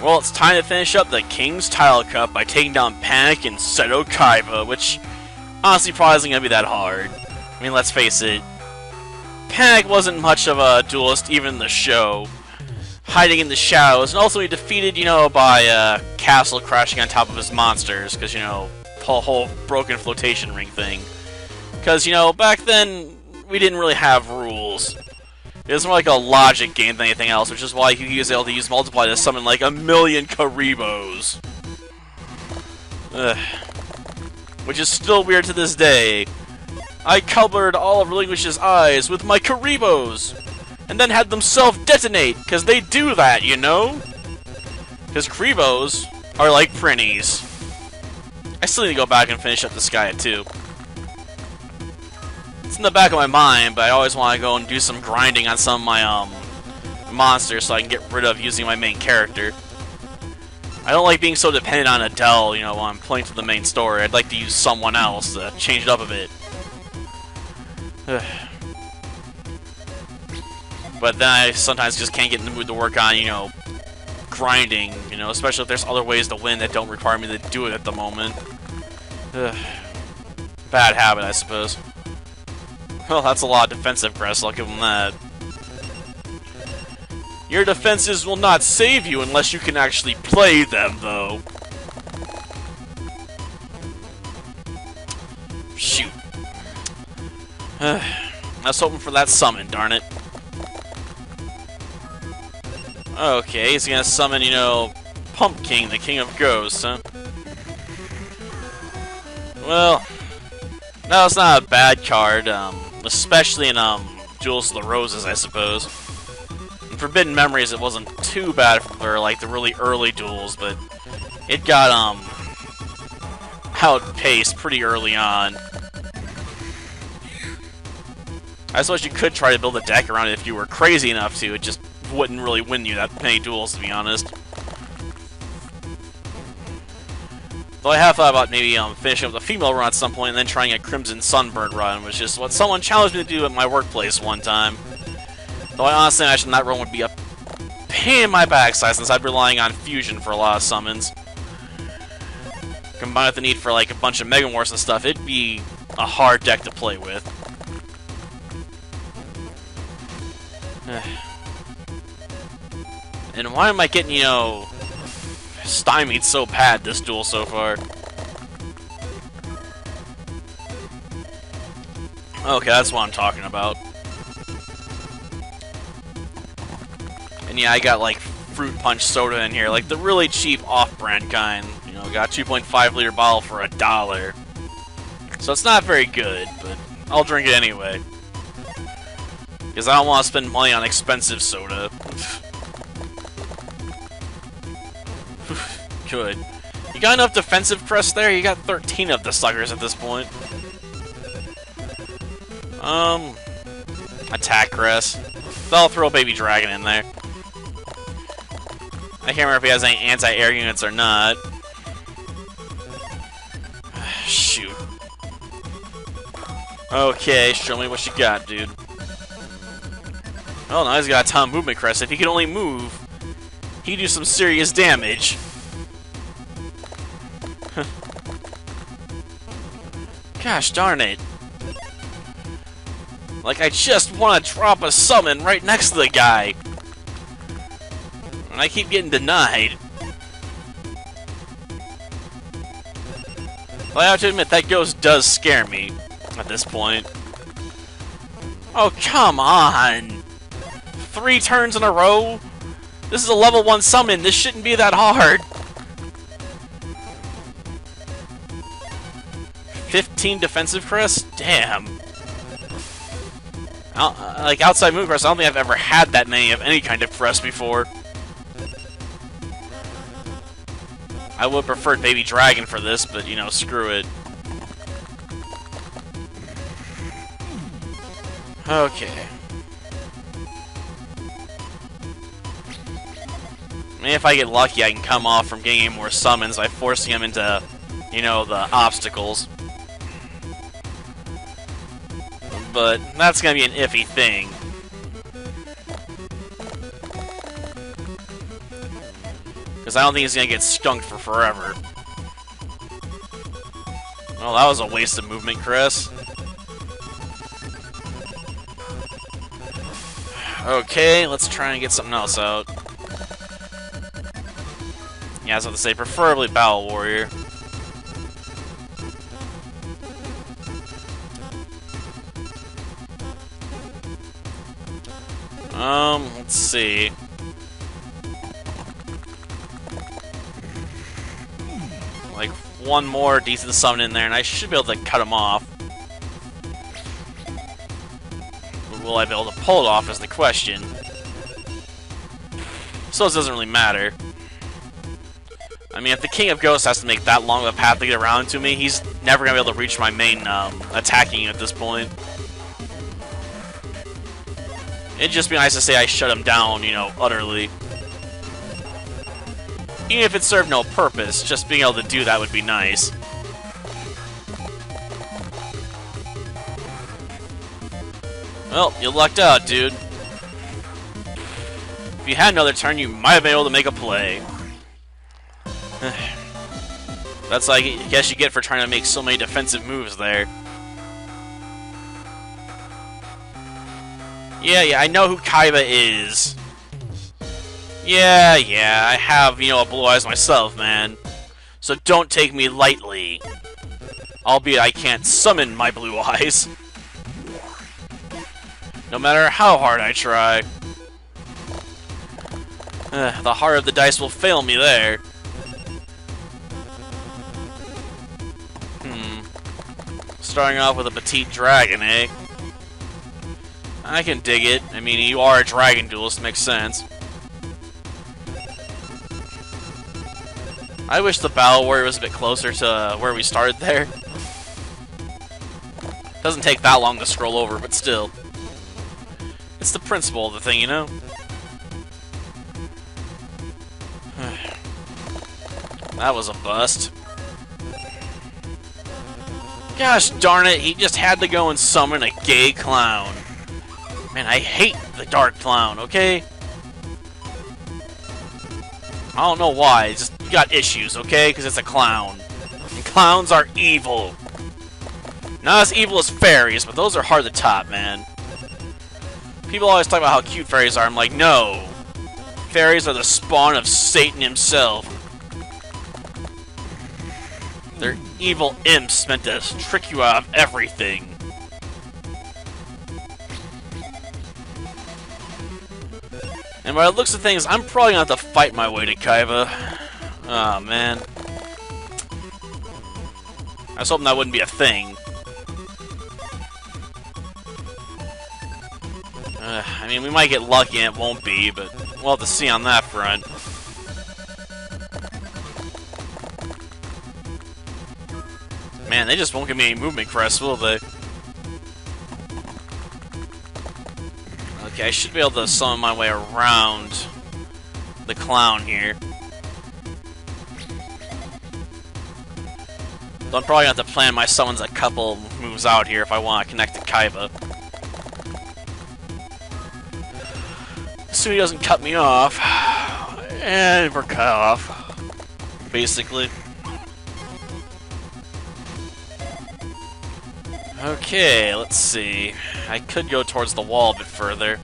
Well, it's time to finish up the King's Title Cup by taking down Panic and Seto Kaiba, which honestly probably isn't going to be that hard. I mean, let's face it, Panic wasn't much of a duelist even in the show, hiding in the shadows, and ultimately defeated, by a castle crashing on top of his monsters, because, whole broken flotation ring thing. Because, back then, we didn't really have rules. It was more like a logic game than anything else, which is why he was able to use Multiply to summon like 1,000,000 Karibos. Ugh. Which is still weird to this day. I colored all of Relinquish's eyes with my Karibos, and then had them self-detonate, because they do that, Because Karibos are like printies. I still need to go back and finish up this guy too. It's in the back of my mind, but I always want to go and do some grinding on some of my monsters so I can get rid of using my main character. I don't like being so dependent on Adele, when I'm playing through the main story. I'd like to use someone else to change it up a bit. But then I sometimes just can't get in the mood to work on, grinding, especially if there's other ways to win that don't require me to do it at the moment. Bad habit, I suppose. Well, that's a lot of defensive press, I'll give them that. Your defenses will not save you unless you can actually play them, though. Shoot. I was hoping for that summon, darn it. Okay, he's gonna summon, Pump King, the King of Ghosts, huh? Well, no, it's not a bad card, especially in, Jewels of the Roses, I suppose. In Forbidden Memories, it wasn't too bad for, like, the really early duels, but it got, outpaced pretty early on. I suppose you could try to build a deck around it if you were crazy enough to, it just wouldn't really win you that many duels, to be honest. Though I have thought about maybe finishing up the female run at some point and then trying a Crimson Sunbird run, which is what someone challenged me to do at my workplace one time. Though I honestly imagine that run would be a pain in my backside since I'd be relying on fusion for a lot of summons. Combined with the need for like a bunch of Megamorphs and stuff, it'd be a hard deck to play with. And why am I getting, stymied so bad this duel so far? Okay, that's what I'm talking about. And yeah, I got like Fruit Punch soda in here, like the really cheap off-brand kind. Got a 2.5 liter bottle for $1. So it's not very good, but I'll drink it anyway. Because I don't want to spend money on expensive soda. Good. You got enough defensive crest there? You got 13 of the suckers at this point. Attack crest. I'll throw Baby Dragon in there. I can't remember if he has any anti-air units or not. Shoot. Okay, show me what you got, dude. Oh, now he's got a ton of movement crest. If he could only move, he'd do some serious damage. Gosh darn it. Like, I just want to drop a summon right next to the guy. And I keep getting denied. Well, I have to admit, that ghost does scare me at this point. Oh, come on! 3 turns in a row? This is a level 1 summon, this shouldn't be that hard. 15 defensive crest? Damn. Like, outside move crest, I don't think I've ever had that many of any kind of crest before. I would have preferred Baby Dragon for this, but, screw it. Okay. Maybe if I get lucky, I can come off from getting any more summons by forcing him into, the obstacles. But that's gonna be an iffy thing. Because I don't think he's going to get skunked for forever. Well, that was a waste of movement, Chris. Okay, let's try and get something else out. Yeah, I was about to say, preferably Battle Warrior. Let's see. Like, one more decent summon in there, and I should be able to cut him off. But will I be able to pull it off is the question. So it doesn't really matter. I mean, if the King of Ghosts has to make that long of a path to get around to me, he's never going to be able to reach my main attacking at this point. It'd just be nice to say I shut him down, you know, utterly. Even if it served no purpose, just being able to do that would be nice. Well, you lucked out, dude. If you had another turn, you might have been able to make a play. That's like, I guess you get for trying to make so many defensive moves there. Yeah, I know who Kaiba is. Yeah, I have, you know, blue eyes myself, man. So don't take me lightly. Albeit I can't summon my blue eyes. No matter how hard I try. The heart of the dice will fail me there. Starting off with a petite dragon, eh? I can dig it. I mean, you are a dragon duelist, makes sense. I wish the Battle Warrior was a bit closer to where we started there. Doesn't take that long to scroll over, but still. It's the principle of the thing, you know? That was a bust. Gosh darn it, he just had to go and summon a gay clown. Man, I hate the Dark Clown, okay? I don't know why, it's just, you got issues, okay? Because it's a clown. And clowns are evil. Not as evil as fairies, but those are hard to top, man. People always talk about how cute fairies are. I'm like, no. Fairies are the spawn of Satan himself. They're evil imps meant to trick you out of everything. And by the looks of things, I'm probably going to have to fight my way to Kaiba. Oh, man. I was hoping that wouldn't be a thing. I mean, we might get lucky and it won't be, but we'll have to see on that front. Man, they just won't give me any movement crest, will they? Okay, I should be able to summon my way around the clown here. So I'm probably going to have to plan my summons a couple moves out here if I want to connect to Kaiba. Assuming he doesn't cut me off. And we're cut off. Basically. Okay, let's see. I could go towards the wall a bit further.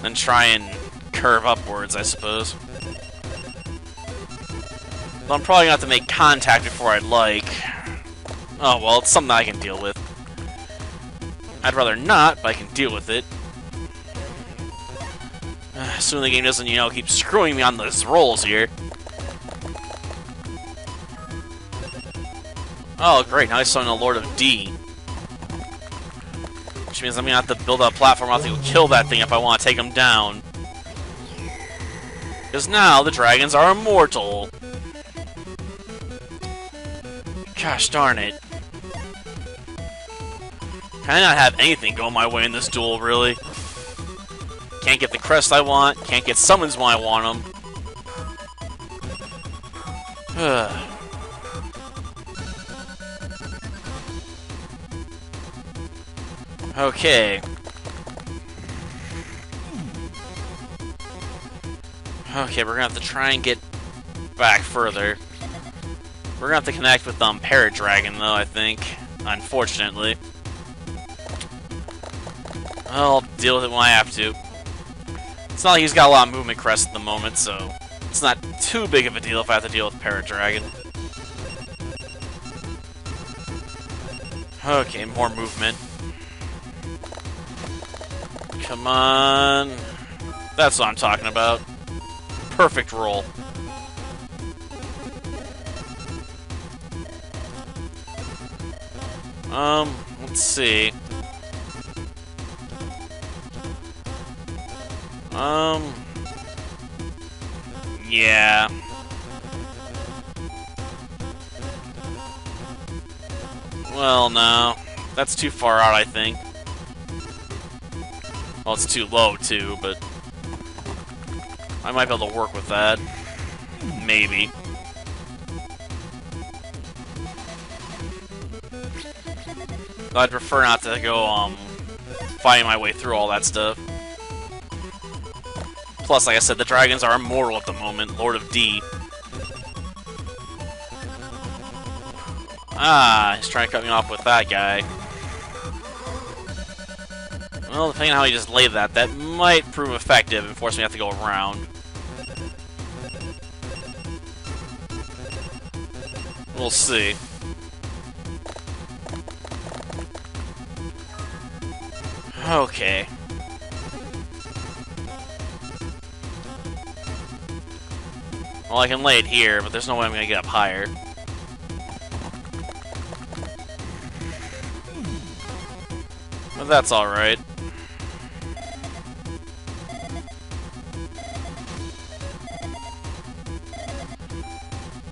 Then try and curve upwards, I suppose. But I'm probably going to have to make contact before I'd like. Oh, well, it's something I can deal with. I'd rather not, but I can deal with it. Assuming the game doesn't, you know, keep screwing me on those rolls here. Oh, great, now I summon the Lord of D. Which means I'm going to have to build a platform. I'll have to kill that thing if I want to take him down. Because now the dragons are immortal. Gosh darn it. Can I not have anything go my way in this duel, really? Can't get the crest I want, can't get summons when I want them. Okay. Okay, we're gonna have to try and get back further. We're gonna have to connect with Parrot Dragon, though, I think. Unfortunately. I'll deal with it when I have to. It's not like he's got a lot of movement crest at the moment, so it's not too big of a deal if I have to deal with Parrot Dragon. Okay, more movement. Come on. That's what I'm talking about. Perfect roll. Let's see. Yeah. Well, no. That's too far out, I think. Well, it's too low, too, but I might be able to work with that. Maybe. I'd prefer not to go, fighting my way through all that stuff. Plus, like I said, the dragons are immortal at the moment, Lord of D. Ah, he's trying to cut me off with that guy. Well, depending on how he just laid that, that might prove effective and force me to have to go around. We'll see. Okay. Well, I can lay it here, but there's no way I'm gonna get up higher. But that's alright.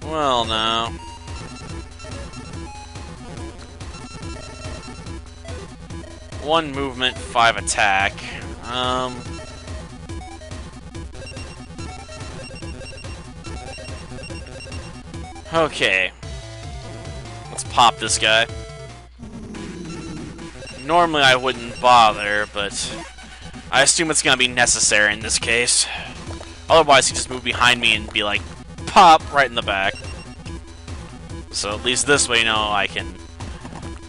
Well, now. One movement, 5 attack. Okay. Let's pop this guy. Normally I wouldn't bother, but I assume it's gonna be necessary in this case. Otherwise, he just move behind me and be like, pop, right in the back. So at least this way, you know, I can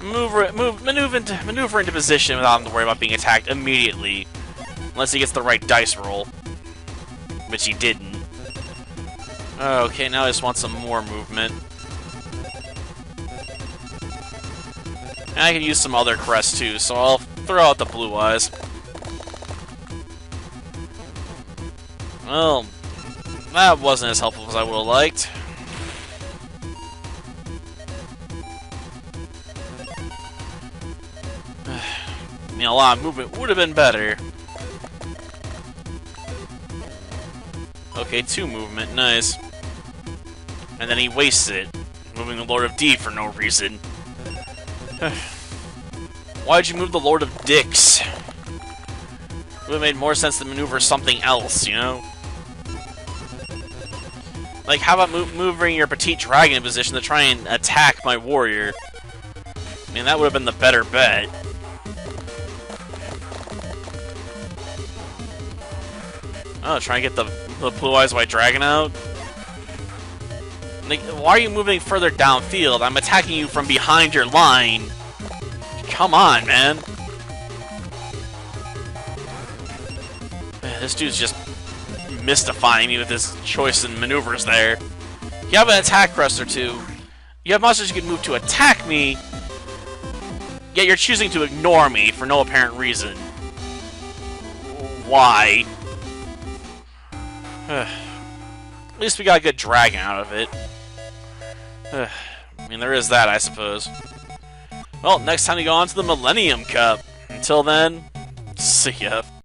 maneuver into position without having to worry about being attacked immediately. Unless he gets the right dice roll. Which he didn't. Okay, now I just want some more movement. And I can use some other crests too, so I'll throw out the blue eyes. Well, that wasn't as helpful as I would have liked. I mean, a lot of movement would have been better. Okay, 2 movement, nice. And then he wastes it, moving the Lord of D for no reason. Why'd you move the Lord of Dicks? Would have made more sense to maneuver something else, you know? Like, how about moving your petite dragon in position to try and attack my warrior? I mean, that would have been the better bet. Oh, trying to get the Blue Eyes White Dragon out? Like, why are you moving further downfield? I'm attacking you from behind your line. Come on, man. This dude's just mystifying me with his choice and maneuvers there. You have an attack crest or two. You have monsters you can move to attack me, yet you're choosing to ignore me for no apparent reason. Why? At least we got a good dragon out of it. I mean, there is that, I suppose. Well, next time we go on to the Millennium Cup. Until then, see ya.